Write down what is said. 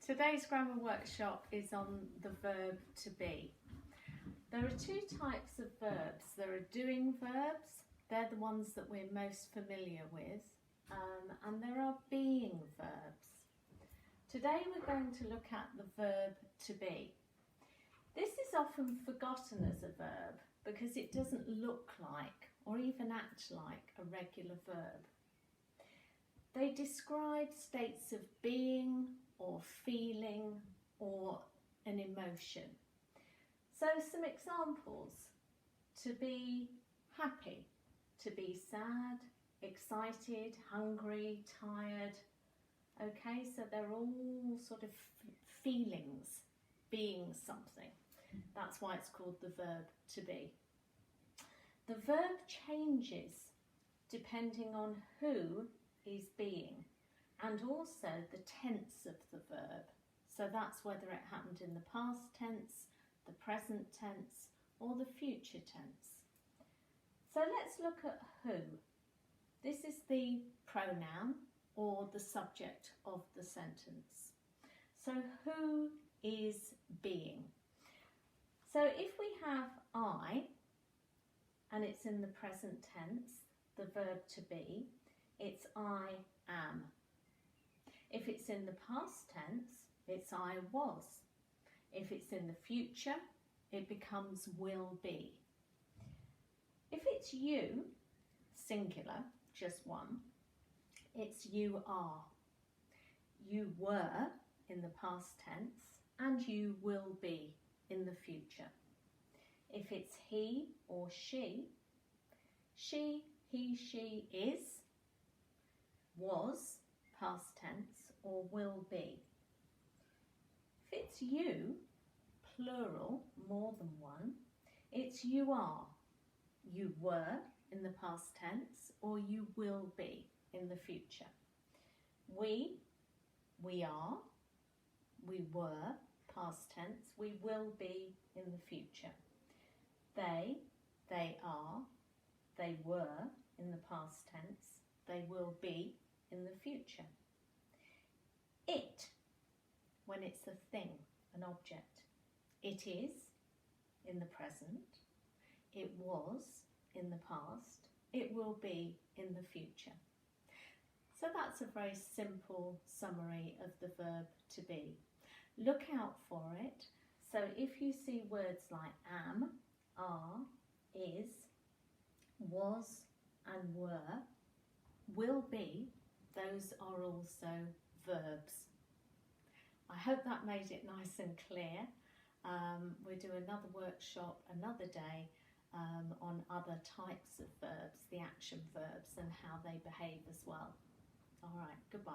Today's grammar workshop is on the verb to be. There are two types of verbs. There are doing verbs, they're the ones that we're most familiar with, and there are being verbs. Today we're going to look at the verb to be. This is often forgotten as a verb because it doesn't look like or even act like a regular verb. They describe states of being or feeling or an emotion. So some examples: to be happy, to be sad, excited, hungry, tired. Okay, so they're all sort of feelings, being something. That's why it's called the verb to be. The verb changes depending on who is being and also the tense of the verb. So that's whether it happened in the past tense, the present tense or the future tense. So let's look at who. This is the pronoun or the subject of the sentence. So who is being? So if we have I and it's in the present tense, the verb to be, it's I am. If it's in the past tense, it's I was. If it's in the future, it becomes will be. If it's you, singular, just one, it's you are. You were in the past tense and you will be in the future. If it's he or she, he, she is, was, past tense, or will be. If it's you, plural, more than one, it's you are. You were in the past tense, or you will be in the future. We are, we were, past tense, we will be in the future. They are, they were in the past tense, they will be in the future. It, when it's a thing, an object. It is in the present, it was in the past, it will be in the future. So that's a very simple summary of the verb to be. Look out for it. So if you see words like am, are, is, was and were, will be, those are also verbs. I hope that made it nice and clear. We'll do another workshop another day on other types of verbs, the action verbs and how they behave as well. All right, goodbye.